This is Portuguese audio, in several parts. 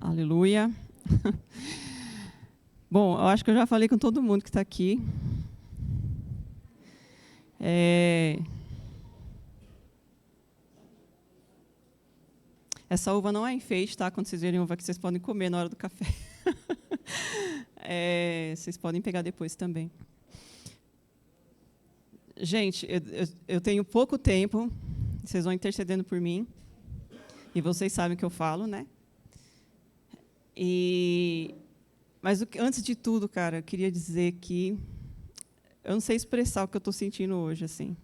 Aleluia. Bom, eu acho que eu já falei com todo mundo que está aqui. Essa uva não é enfeite, tá? Quando vocês verem uva que vocês podem comer na hora do café. Vocês podem pegar depois também. Gente, eu tenho pouco tempo, vocês vão intercedendo por mim, e vocês sabem o que eu falo, né? Mas antes de tudo, cara, eu queria dizer que eu não sei expressar o que eu estou sentindo hoje, assim.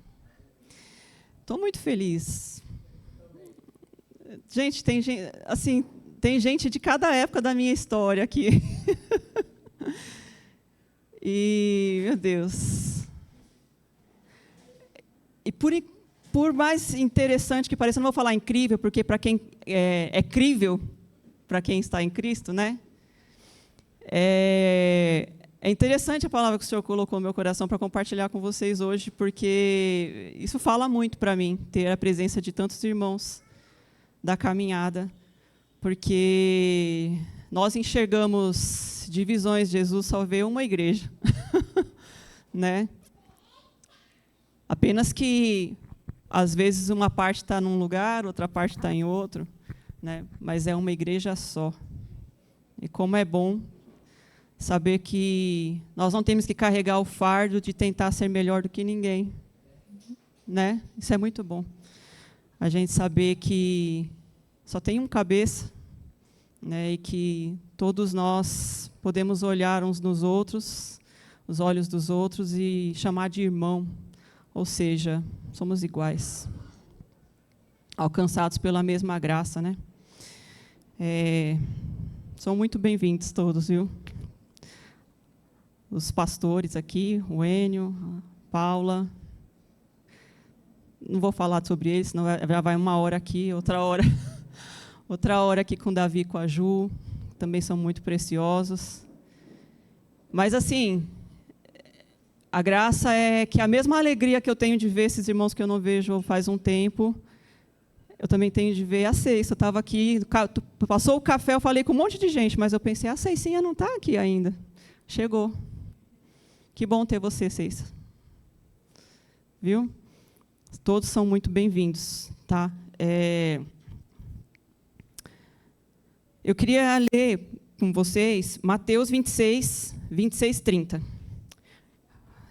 Estou muito feliz. Gente, tem gente de cada época da minha história aqui. E, meu Deus. E por mais interessante que pareça, eu não vou falar incrível, porque para quem é crível, para quem está em Cristo, né? É interessante a palavra que o Senhor colocou no meu coração para compartilhar com vocês hoje, porque isso fala muito para mim, ter a presença de tantos irmãos da caminhada, porque nós enxergamos divisões, Jesus só vê uma igreja, né? Apenas que, às vezes, uma parte está num lugar, outra parte está em outro, né? Mas é uma igreja só. E como é bom saber que nós não temos que carregar o fardo de tentar ser melhor do que ninguém, né? Isso é muito bom. A gente saber que só tem um cabeça, né? E que todos nós podemos olhar uns nos outros, os olhos dos outros, e chamar de irmão. Ou seja, somos iguais, alcançados pela mesma graça, né? São muito bem-vindos todos, viu? Os pastores aqui, o Enio, a Paula. Não vou falar sobre eles, senão já vai uma hora aqui, outra hora aqui com o Davi e com a Ju. Também são muito preciosos. Mas, assim, a graça é que a mesma alegria que eu tenho de ver esses irmãos que eu não vejo faz um tempo, eu também tenho de ver a Ceissa. Eu estava aqui, passou o café, eu falei com um monte de gente, mas eu pensei, a Ceissinha não está aqui ainda. Chegou. Que bom ter você, Ceissa. Viu? Todos são muito bem-vindos, tá? Eu queria ler com vocês Mateus 26, 30.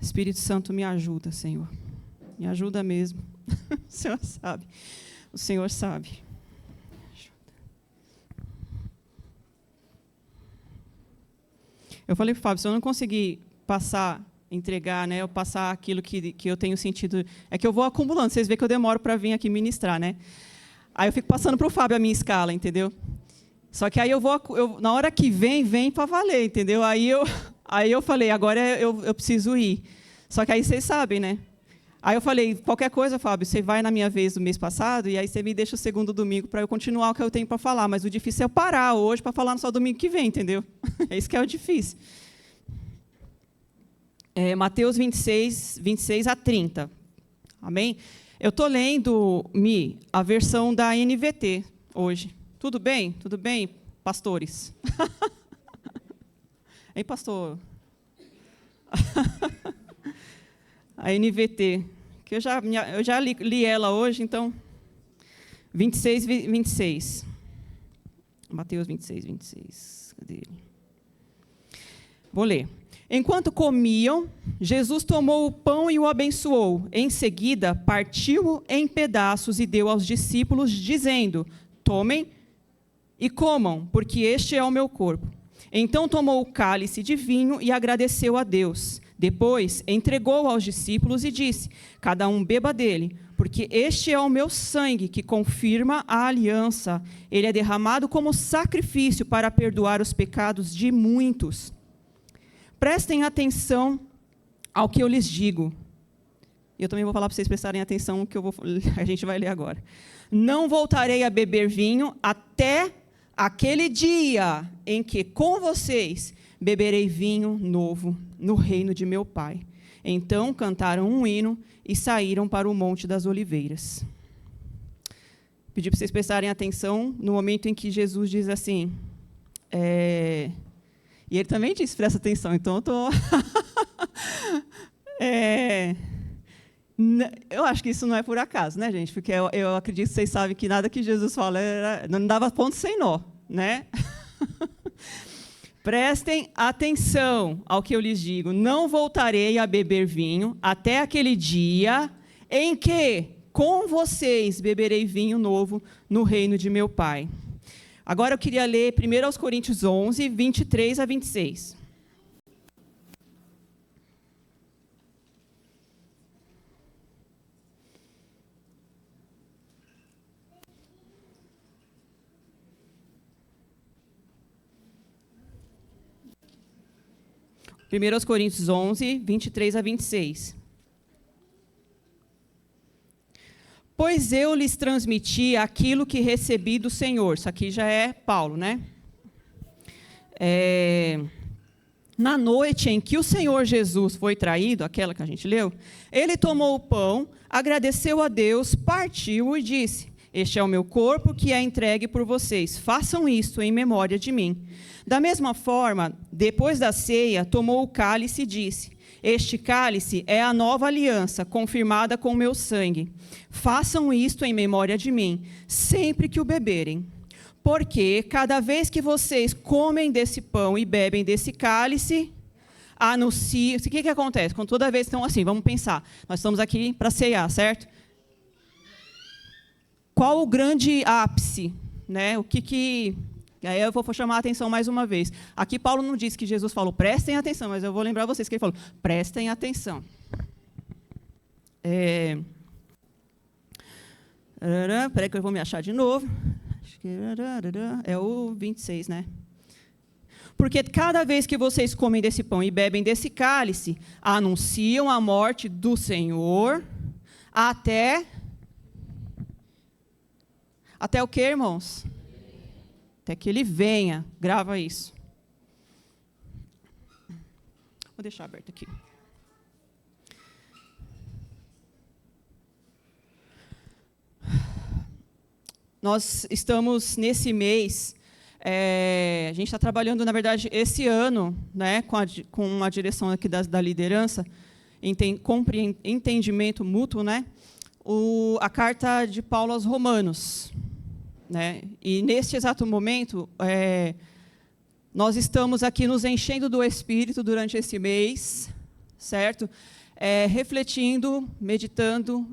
Espírito Santo, me ajuda, Senhor. Me ajuda mesmo. O Senhor sabe. O Senhor sabe. Eu falei para o Fábio, se eu não conseguir entregar, né, eu passar aquilo que eu tenho sentido, é que eu vou acumulando. Vocês veem que eu demoro para vir aqui ministrar, né? Aí eu fico passando para o Fábio a minha escala, entendeu? Só que aí na hora que vem para valer, entendeu? Aí eu falei, agora eu preciso ir. Só que aí vocês sabem, né? Aí eu falei, qualquer coisa, Fábio, você vai na minha vez do mês passado, e aí você me deixa o segundo domingo para eu continuar o que eu tenho para falar. Mas o difícil é eu parar hoje para falar no só domingo que vem, entendeu? É isso que é o difícil. Mateus 26 a 30. Amém? Eu estou lendo, a versão da NVT hoje. Tudo bem? Tudo bem, pastores? Hein, pastor? A NVT, que eu já li ela hoje, então, 26. Mateus 26. Cadê ele? Vou ler. Enquanto comiam, Jesus tomou o pão e o abençoou. Em seguida, partiu-o em pedaços e deu aos discípulos, dizendo, tomem e comam, porque este é o meu corpo. Então tomou o cálice de vinho e agradeceu a Deus. Depois entregou aos discípulos e disse, cada um beba dele, porque este é o meu sangue que confirma a aliança. Ele é derramado como sacrifício para perdoar os pecados de muitos. Prestem atenção ao que eu lhes digo. Eu também vou falar para vocês prestarem atenção no que a gente vai ler agora. Não voltarei a beber vinho até aquele dia em que com vocês beberei vinho novo no reino de meu Pai. Então cantaram um hino e saíram para o Monte das Oliveiras. Pedi para vocês prestarem atenção no momento em que Jesus diz assim, E ele também disse, presta atenção, então eu estou... Eu acho que isso não é por acaso, né, gente? Porque eu acredito que vocês sabem que nada que Jesus fala não dava ponto sem nó, né? Prestem atenção ao que eu lhes digo. Não voltarei a beber vinho até aquele dia em que com vocês beberei vinho novo no reino de meu Pai. Agora eu queria ler 1 Coríntios 11, 23 a 26. Primeiros Coríntios 11, 23 a 26. Pois eu lhes transmiti aquilo que recebi do Senhor. Isso aqui já é Paulo, né? Na noite em que o Senhor Jesus foi traído, aquela que a gente leu, ele tomou o pão, agradeceu a Deus, partiu e disse: este é o meu corpo que é entregue por vocês. Façam isto em memória de mim. Da mesma forma, depois da ceia, tomou o cálice e disse: este cálice é a nova aliança, confirmada com o meu sangue. Façam isto em memória de mim, sempre que o beberem. Porque cada vez que vocês comem desse pão e bebem desse cálice, anunciam... O que acontece? Quando toda vez estão assim, vamos pensar, nós estamos aqui para ceiar, certo? Qual o grande ápice? Né? Aí eu vou chamar a atenção mais uma vez. Aqui Paulo não disse que Jesus falou, prestem atenção, mas eu vou lembrar vocês que ele falou, prestem atenção. Espera que eu vou me achar de novo. Acho que é o 26, né? Porque cada vez que vocês comem desse pão e bebem desse cálice, anunciam a morte do Senhor até o quê, irmãos? Até que ele venha. Grava isso. Vou deixar aberto aqui. Nós estamos nesse mês, a gente está trabalhando, na verdade, esse ano, né, com a direção aqui da liderança, entendimento mútuo, né, a carta de Paulo aos Romanos. Né? E, neste exato momento, nós estamos aqui nos enchendo do Espírito durante esse mês, certo? Refletindo, meditando,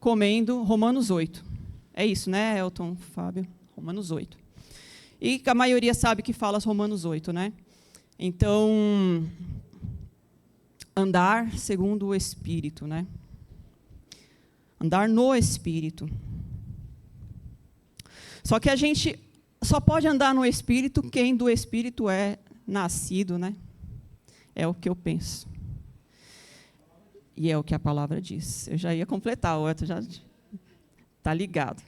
comendo Romanos 8. É isso, né, Elton, Fábio? Romanos 8. E a maioria sabe que fala Romanos 8, né? Então, andar segundo o Espírito, né? Andar no Espírito. Só que a gente só pode andar no Espírito quem do Espírito é nascido, né? É o que eu penso. E é o que a palavra diz. Eu já ia completar, o outro já está ligado.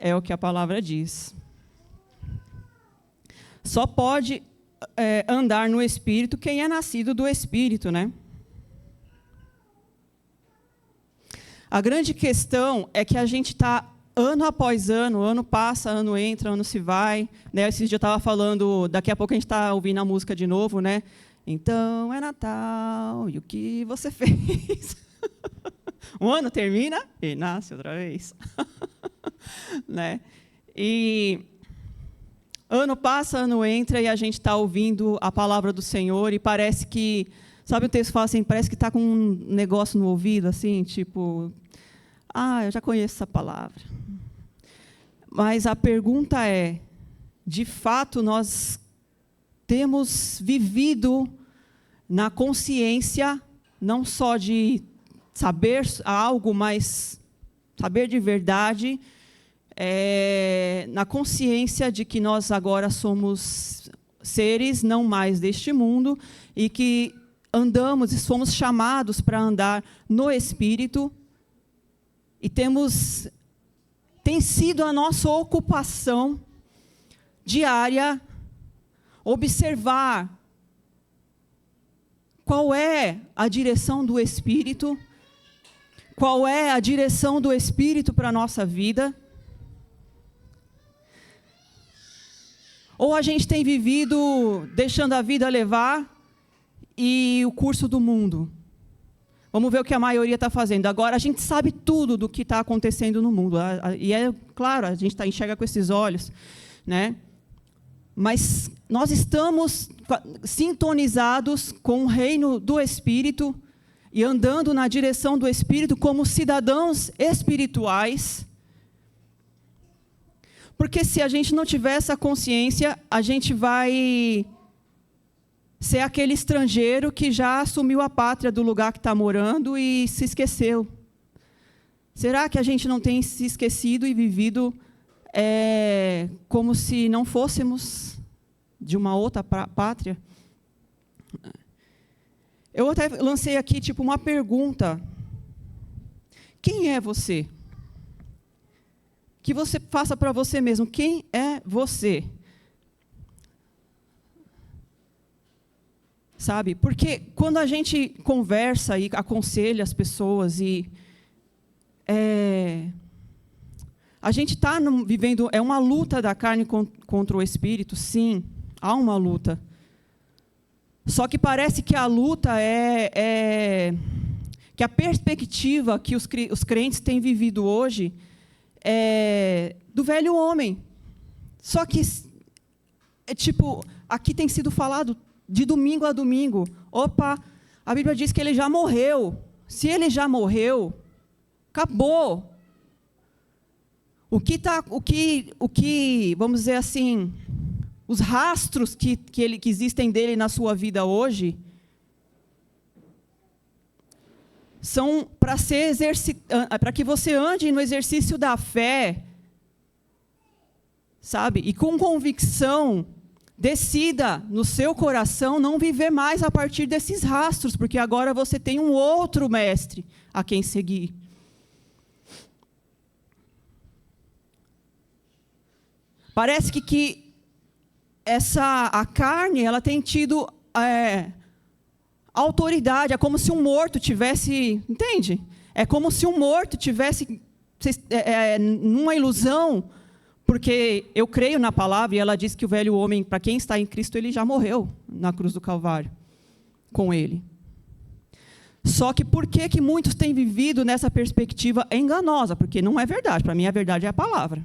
É o que a palavra diz. Só pode andar no Espírito quem é nascido do Espírito, né? A grande questão é que a gente está, ano após ano passa, ano entra, ano se vai. Né? Esses dias eu estava falando, daqui a pouco a gente está ouvindo a música de novo, né? Então é Natal, e o que você fez? Um ano termina e nasce outra vez. Né? E ano passa, ano entra, e a gente está ouvindo a palavra do Senhor, e parece que... Sabe o texto fala assim, parece que está com um negócio no ouvido, assim, tipo... eu já conheço essa palavra. Mas a pergunta é, de fato, nós temos vivido na consciência, não só de saber algo, mas saber de verdade, na consciência de que nós agora somos seres não mais deste mundo, e que andamos e fomos chamados para andar no Espírito, e tem sido a nossa ocupação diária observar qual é a direção do Espírito, qual é a direção do Espírito para a nossa vida, Ou a gente tem vivido deixando a vida levar e o curso do mundo? Vamos ver o que a maioria está fazendo. Agora, a gente sabe tudo do que está acontecendo no mundo. E é claro, a gente enxerga com esses olhos, né? Mas nós estamos sintonizados com o reino do Espírito e andando na direção do Espírito como cidadãos espirituais. Porque se a gente não tiver essa consciência, a gente vai ser aquele estrangeiro que já assumiu a pátria do lugar que está morando e se esqueceu. Será que a gente não tem se esquecido e vivido como se não fôssemos de uma outra pátria? Eu até lancei aqui uma pergunta. Quem é você? Que você faça para você mesmo. Quem é você? Sabe? Porque quando a gente conversa e aconselha as pessoas a gente está vivendo uma luta da carne contra o espírito, sim, há uma luta. Só que parece que a luta que a perspectiva que os crentes têm vivido hoje é do velho homem. Só que aqui tem sido falado de domingo a domingo. Opa, a Bíblia diz que ele já morreu. Se ele já morreu, acabou. O que, vamos dizer assim, os rastros que existem dele na sua vida hoje são para que você ande no exercício da fé, sabe? E com convicção, decida no seu coração não viver mais a partir desses rastros, porque agora você tem um outro mestre a quem seguir. Parece que a carne ela tem tido autoridade, é como se um morto tivesse, entende? É como se um morto tivesse numa ilusão. Porque eu creio na palavra, e ela diz que o velho homem, para quem está em Cristo, ele já morreu na cruz do Calvário com ele. Só que por que muitos têm vivido nessa perspectiva enganosa? Porque não é verdade. Para mim, a verdade é a palavra.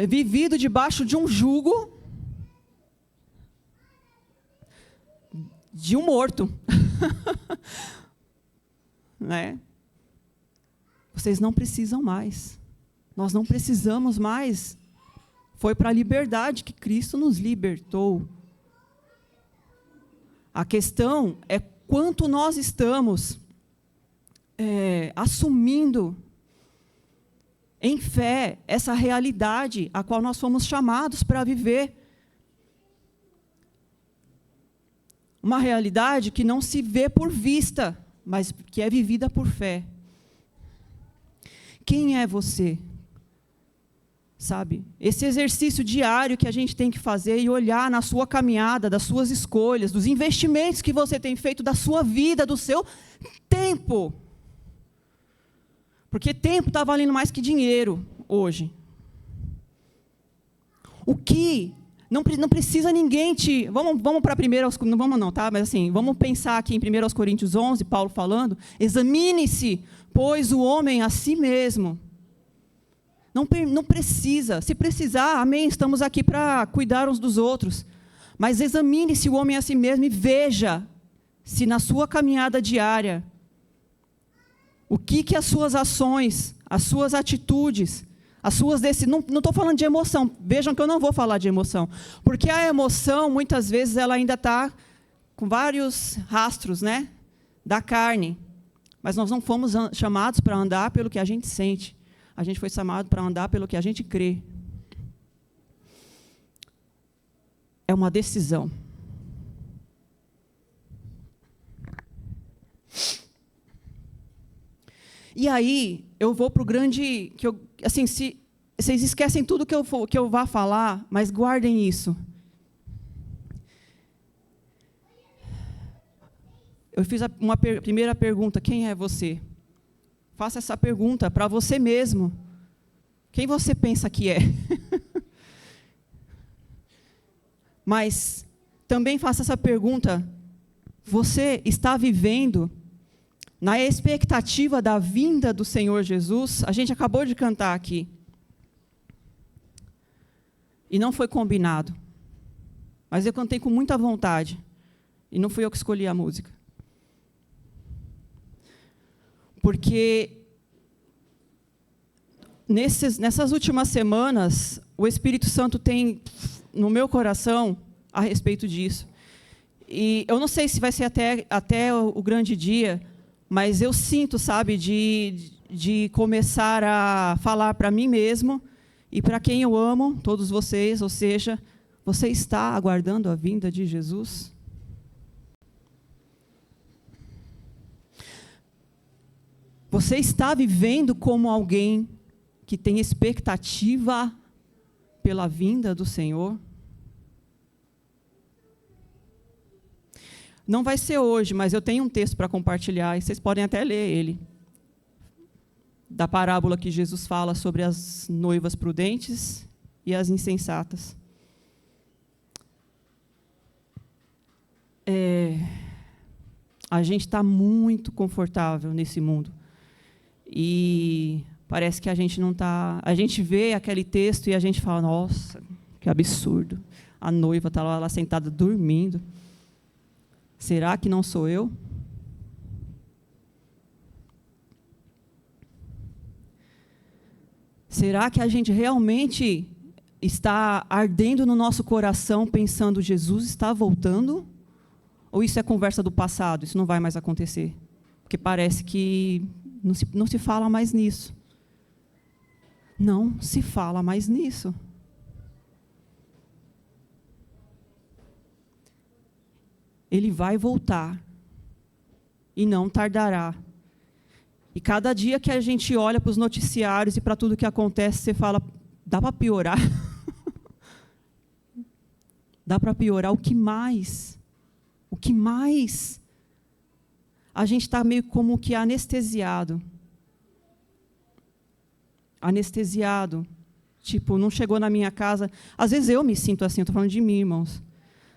Vivido debaixo de um jugo de um morto. Né? Vocês não precisam mais. Nós não precisamos mais. Foi para a liberdade que Cristo nos libertou. A questão é quanto nós estamos assumindo em fé essa realidade a qual nós fomos chamados para viver. Uma realidade que não se vê por vista, mas que é vivida por fé. Quem é você? Sabe? Esse exercício diário que a gente tem que fazer e olhar na sua caminhada, das suas escolhas, dos investimentos que você tem feito, da sua vida, do seu tempo. Porque tempo está valendo mais que dinheiro hoje. O que? Não precisa ninguém te... Vamos para 1 não vamos não, tá? Mas assim, vamos pensar aqui em 1 Coríntios 11, Paulo falando, examine-se, pois o homem a si mesmo. Não precisa. Se precisar, amém, estamos aqui para cuidar uns dos outros. Mas examine-se o homem a si mesmo e veja se na sua caminhada diária, o que as suas ações, as suas atitudes, as suas decisões... Não estou falando de emoção. Vejam que eu não vou falar de emoção. Porque a emoção, muitas vezes, ela ainda está com vários rastros, né, da carne. Mas nós não fomos chamados para andar pelo que a gente sente. A gente foi chamado para andar pelo que a gente crê. É uma decisão. E aí, eu vou para o grande... assim, vocês esquecem tudo que eu vá falar, mas guardem isso. Eu fiz uma primeira pergunta, quem é você? Faça essa pergunta para você mesmo. Quem você pensa que é? Mas também faça essa pergunta: você está vivendo na expectativa da vinda do Senhor Jesus? A gente acabou de cantar aqui. E não foi combinado. Mas eu cantei com muita vontade. E não fui eu que escolhi a música. Porque nessas últimas semanas, o Espírito Santo tem no meu coração a respeito disso. E eu não sei se vai ser até o grande dia, mas eu sinto, sabe, de começar a falar para mim mesmo e para quem eu amo, todos vocês, ou seja, você está aguardando a vinda de Jesus? Você está vivendo como alguém que tem expectativa pela vinda do Senhor? Não vai ser hoje, mas eu tenho um texto para compartilhar, e vocês podem até ler ele. Da parábola que Jesus fala sobre as noivas prudentes e as insensatas. A gente está muito confortável nesse mundo. E parece que a gente não está... A gente vê aquele texto e a gente fala, nossa, que absurdo. A noiva está lá sentada dormindo. Será que não sou eu? Será que a gente realmente está ardendo no nosso coração pensando, Jesus está voltando? Ou isso é conversa do passado, isso não vai mais acontecer? Porque parece que não se fala mais nisso. Não se fala mais nisso. Ele vai voltar. E não tardará. E cada dia que a gente olha para os noticiários e para tudo que acontece, você fala, dá para piorar? Dá para piorar o que mais? O que mais? A gente está meio como que anestesiado. Anestesiado. Tipo, não chegou na minha casa. Às vezes eu me sinto assim, estou falando de mim, irmãos.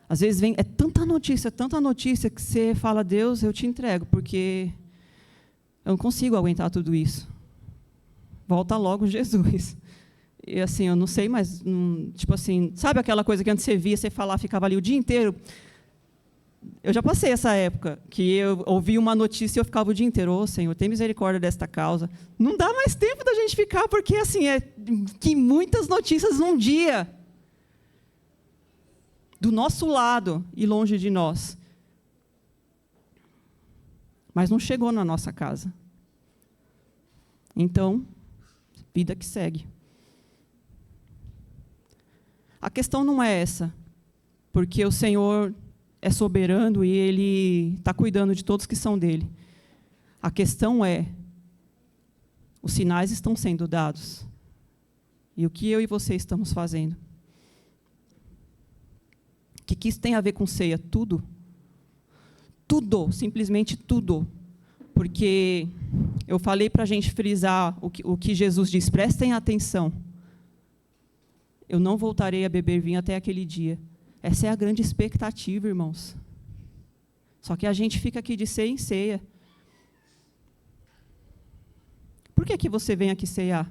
Às vezes vem, é tanta notícia que você fala, Deus, eu te entrego, porque eu não consigo aguentar tudo isso. Volta logo Jesus. E assim, eu não sei mais, tipo assim, sabe aquela coisa que antes você via, você falava, ficava ali o dia inteiro? Eu já passei essa época, que eu ouvi uma notícia e eu ficava o dia inteiro, ô Senhor, tem misericórdia desta causa. Não dá mais tempo da gente ficar, porque assim, é que muitas notícias num dia. Do nosso lado e longe de nós. Mas não chegou na nossa casa. Então, vida que segue. A questão não é essa, porque o Senhor é soberano e Ele está cuidando de todos que são dele. A questão é, os sinais estão sendo dados. E o que eu e você estamos fazendo? O que isso tem a ver com ceia? Tudo. Tudo, simplesmente tudo. Porque eu falei para a gente frisar o que Jesus diz, prestem atenção. Eu não voltarei a beber vinho até aquele dia. Essa é a grande expectativa, irmãos. Só que a gente fica aqui de ceia em ceia. Por que você vem aqui ceiar?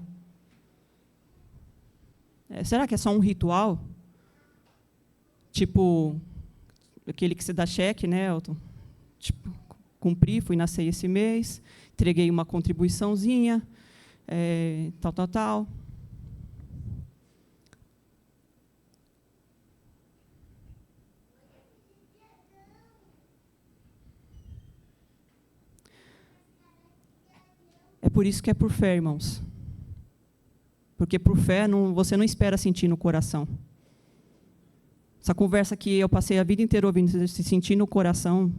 Será que é só um ritual? Tipo, aquele que você dá cheque, né, Elton? Tipo, cumpri, fui na ceia esse mês, entreguei uma contribuiçãozinha, tal. É por isso que é por fé, irmãos. Porque por fé você não espera sentir no coração. Essa conversa que eu passei a vida inteira ouvindo, se sentir no coração.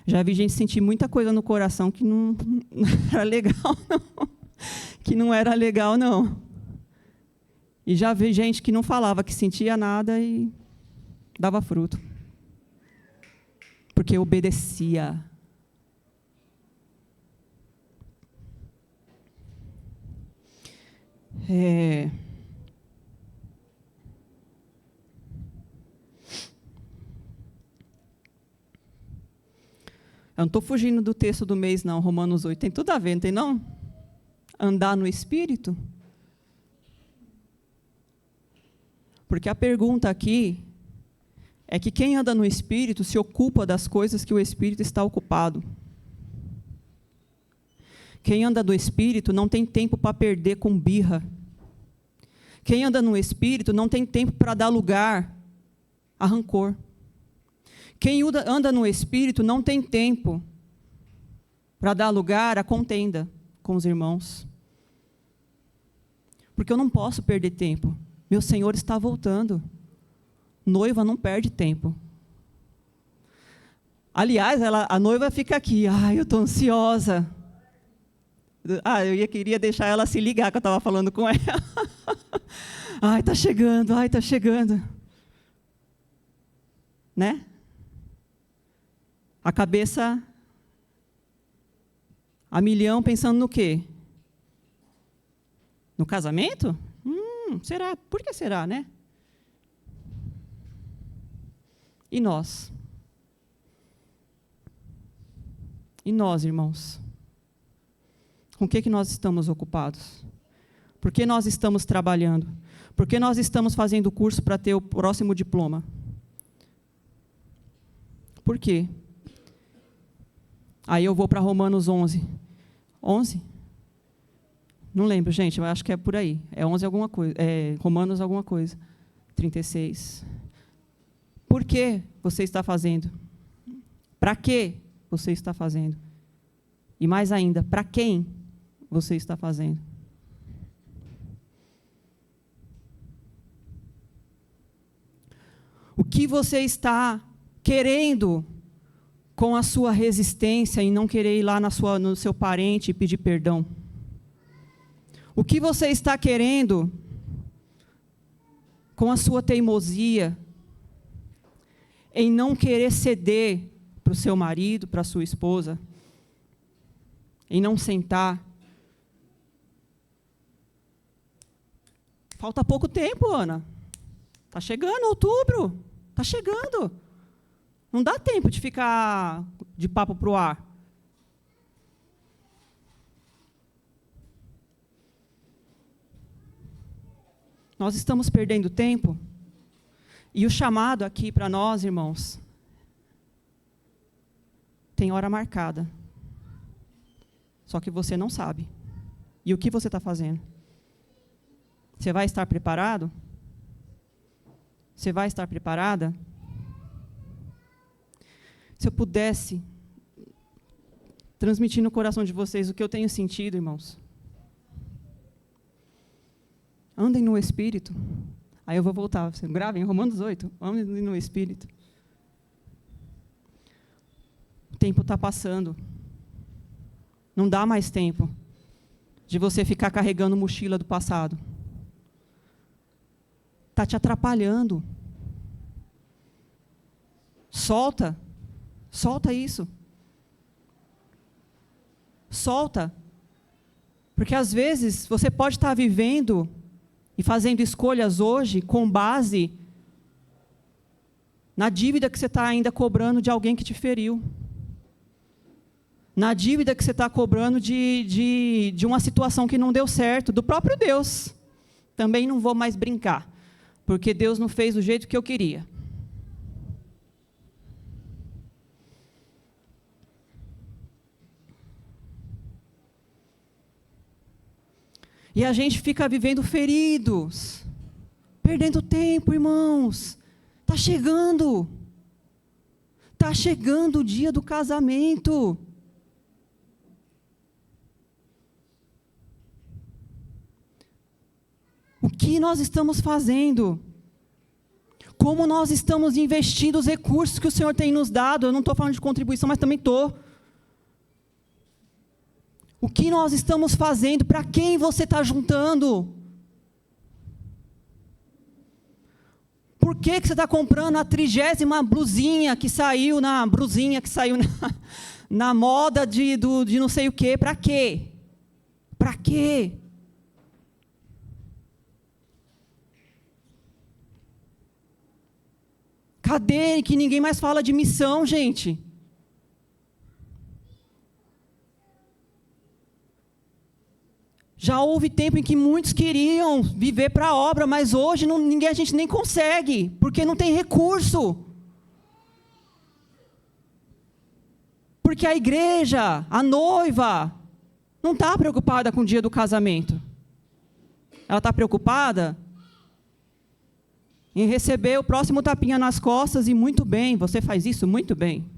Já vi gente sentir muita coisa no coração que não era legal, não. Que não era legal, não. E já vi gente que não falava, que sentia nada e dava fruto. Porque obedecia. Eu não estou fugindo do texto do mês, não, Romanos 8. Tem tudo a ver, não tem, não? Andar no Espírito. Porque a pergunta aqui é que quem anda no Espírito se ocupa das coisas que o Espírito está ocupado. Quem anda no Espírito não tem tempo para perder com birra. Quem anda no Espírito não tem tempo para dar lugar a rancor. Quem anda no Espírito não tem tempo para dar lugar à contenda com os irmãos. Porque eu não posso perder tempo. Meu Senhor está voltando. Noiva não perde tempo. Aliás, a noiva fica aqui. Ai, eu estou ansiosa. Queria deixar ela se ligar que eu estava falando com ela. Ai, está chegando, está chegando. Né? A cabeça a milhão pensando no quê? No casamento? Será? Por que será, né? E nós? E nós, irmãos? Com o que nós estamos ocupados? Por que nós estamos trabalhando? Por que nós estamos fazendo o curso para ter o próximo diploma? Por quê? Aí eu vou para Romanos 11. 11? Não lembro, gente, eu acho que é por aí. É 11 alguma coisa, Romanos alguma coisa. 36. Por que você está fazendo? Para que você está fazendo? E mais ainda, para quem você está fazendo? O que você está querendo com a sua resistência em não querer ir lá no seu parente e pedir perdão? O que você está querendo com a sua teimosia em não querer ceder para o seu marido, para a sua esposa, em não sentar? Falta pouco tempo, Ana. Está chegando outubro. Está chegando. Não dá tempo de ficar de papo para o ar. Nós estamos perdendo tempo. E o chamado aqui para nós, irmãos, tem hora marcada. Só que você não sabe. E o que você está fazendo? Você vai estar preparado? Você vai estar preparada? Se eu pudesse transmitir no coração de vocês o que eu tenho sentido, irmãos. Andem no Espírito. Aí eu vou voltar. Você gravem Romanos 8. Andem no Espírito. O tempo está passando. Não dá mais tempo de você ficar carregando mochila do passado. Está te atrapalhando. Solta. Solta isso. Solta. Porque às vezes você pode estar vivendo e fazendo escolhas hoje com base na dívida que você está ainda cobrando de alguém que te feriu. Na dívida que você está cobrando de uma situação que não deu certo, do próprio Deus. Também não vou mais brincar, porque Deus não fez do jeito que eu queria. E a gente fica vivendo feridos, perdendo tempo, irmãos. Está chegando. Está chegando o dia do casamento. O que nós estamos fazendo? Como nós estamos investindo os recursos que o Senhor tem nos dado? Eu não estou falando de contribuição, mas também estou. O que nós estamos fazendo? Para quem você está juntando? Por que você está comprando a 30ª blusinha que saiu na moda de não sei o quê? Para quê? Para quê? Cadê que ninguém mais fala de missão, gente? Já houve tempo em que muitos queriam viver para a obra, mas hoje a gente nem consegue, porque não tem recurso. Porque a igreja, a noiva, não está preocupada com o dia do casamento. Ela está preocupada em receber o próximo tapinha nas costas, e muito bem, você faz isso muito bem.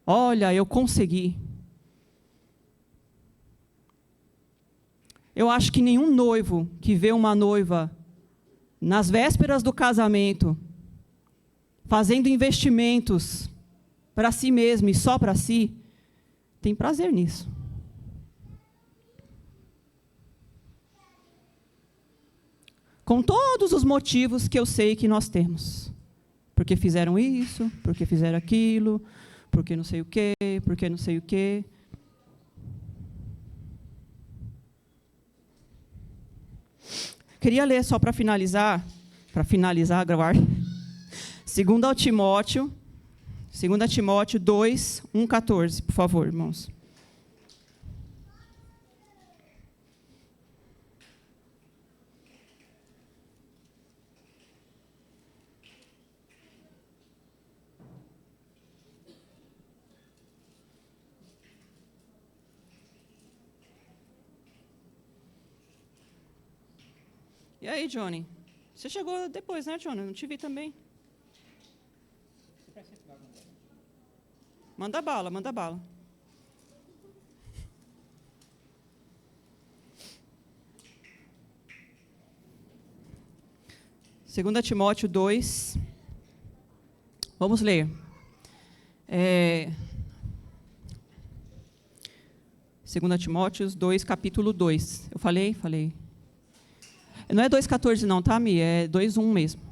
Olha, eu consegui. Eu acho que nenhum noivo que vê uma noiva nas vésperas do casamento, fazendo investimentos para si mesmo e só para si, tem prazer nisso. Com todos os motivos que eu sei que nós temos. Porque fizeram isso, porque fizeram aquilo, porque não sei o quê, porque não sei o quê. Queria ler só para finalizar, gravar, 2 Timóteo 2, 1:14, por favor, irmãos. E aí, Johnny? Você chegou depois, né, Johnny? Não te vi também. Manda bala, manda bala. Segunda Timóteo 2. Vamos ler. 2 Timóteo 2, capítulo 2. Eu falei? Falei. Não é 2,14 não, tá, Mi? É 2,1 mesmo.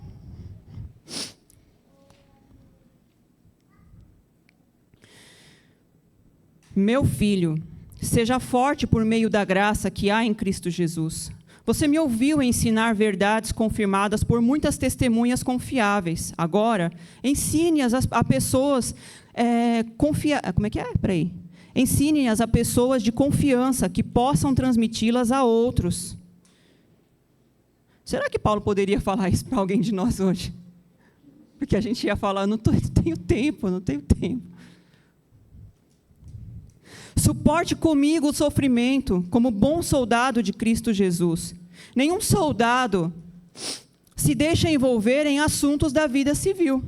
Meu filho, seja forte por meio da graça que há em Cristo Jesus. Você me ouviu ensinar verdades confirmadas por muitas testemunhas confiáveis. Agora, ensine-as a pessoas Ensine-as a pessoas de confiança que possam transmiti-las a outros. Será que Paulo poderia falar isso para alguém de nós hoje? Porque a gente ia falar, não tenho tempo. Suporte comigo o sofrimento, como bom soldado de Cristo Jesus. Nenhum soldado se deixa envolver em assuntos da vida civil.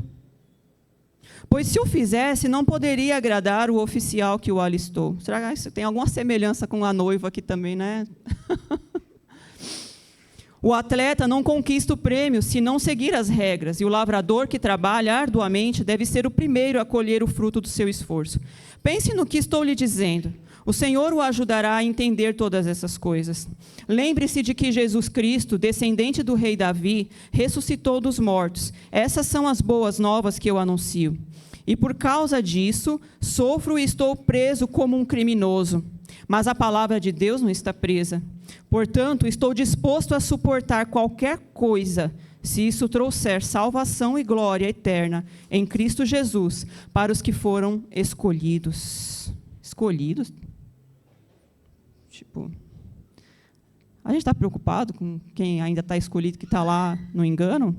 Pois se o fizesse, não poderia agradar o oficial que o alistou. Será que isso tem alguma semelhança com a noiva aqui também, né? O atleta não conquista o prêmio se não seguir as regras, e o lavrador que trabalha arduamente deve ser o primeiro a colher o fruto do seu esforço. Pense no que estou lhe dizendo. O Senhor o ajudará a entender todas essas coisas. Lembre-se de que Jesus Cristo, descendente do rei Davi, ressuscitou dos mortos. Essas são as boas novas que eu anuncio. E por causa disso, sofro e estou preso como um criminoso. Mas a palavra de Deus não está presa. Portanto, estou disposto a suportar qualquer coisa, se isso trouxer salvação e glória eterna em Cristo Jesus, para os que foram escolhidos. Escolhidos? Tipo, a gente está preocupado com quem ainda está escolhido, que está lá no engano?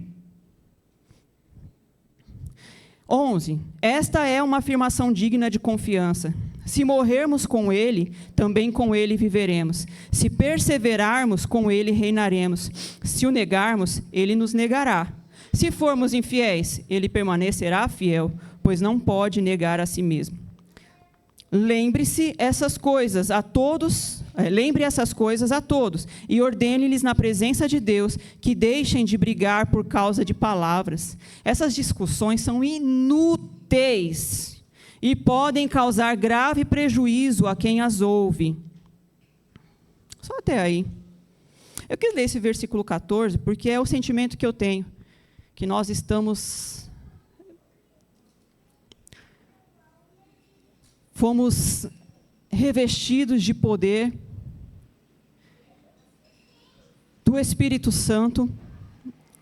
11. Esta é uma afirmação digna de confiança. Se morrermos com Ele, também com Ele viveremos. Se perseverarmos, com Ele reinaremos. Se o negarmos, Ele nos negará. Se formos infiéis, Ele permanecerá fiel, pois não pode negar a si mesmo. Lembre essas coisas a todos, e ordene-lhes na presença de Deus que deixem de brigar por causa de palavras. Essas discussões são inúteis e podem causar grave prejuízo a quem as ouve. Só até aí. Eu quis ler esse versículo 14 porque é o sentimento que eu tenho, que nós fomos revestidos de poder do Espírito Santo,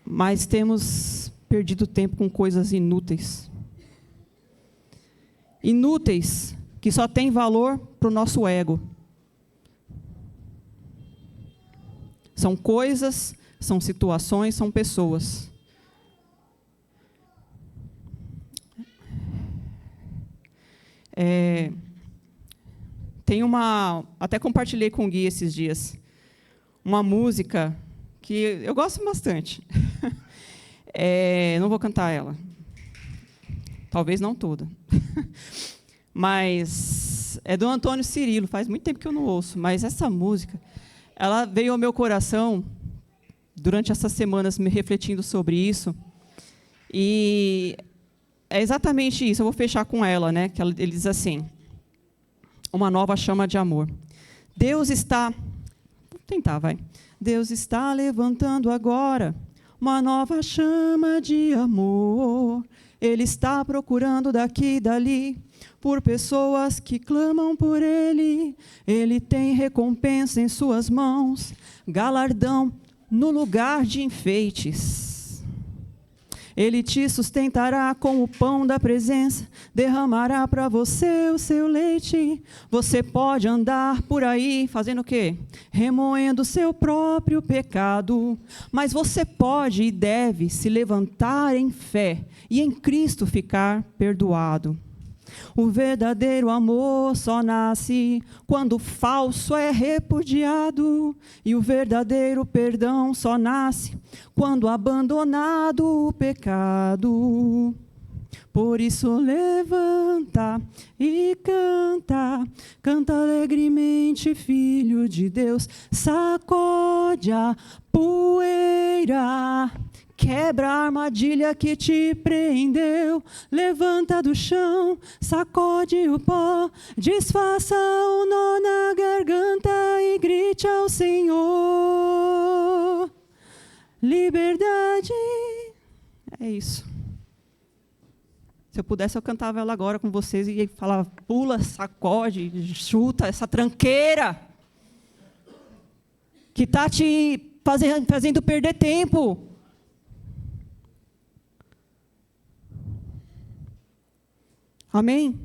mas temos perdido tempo com coisas inúteis. Inúteis, que só têm valor para o nosso ego. São coisas, são situações, são pessoas. Tem até compartilhei com o Gui esses dias, uma música que eu gosto bastante. Não vou cantar ela. Talvez não toda. Mas é do Antônio Cirilo, faz muito tempo que eu não ouço, mas essa música, ela veio ao meu coração durante essas semanas, me refletindo sobre isso, e é exatamente isso, eu vou fechar com ela, né? Que ele diz assim, uma nova chama de amor. Deus está... Vou tentar, vai. Deus está levantando agora uma nova chama de amor. Ele está procurando daqui e dali por pessoas que clamam por Ele. Ele tem recompensa em suas mãos, galardão no lugar de enfeites. Ele te sustentará com o pão da presença, derramará para você o seu leite. Você pode andar por aí fazendo o quê? Remoendo o seu próprio pecado. Mas você pode e deve se levantar em fé e em Cristo ficar perdoado. O verdadeiro amor só nasce quando o falso é repudiado, e o verdadeiro perdão só nasce quando abandonado o pecado. Por isso levanta e canta, canta alegremente, filho de Deus, sacode a poeira, quebra a armadilha que te prendeu, levanta do chão, sacode o pó, desfaça o nó na garganta e grite ao Senhor. Liberdade. É isso. Se eu pudesse, eu cantava ela agora com vocês e falava, pula, sacode, chuta essa tranqueira que está te fazendo perder tempo. Amém?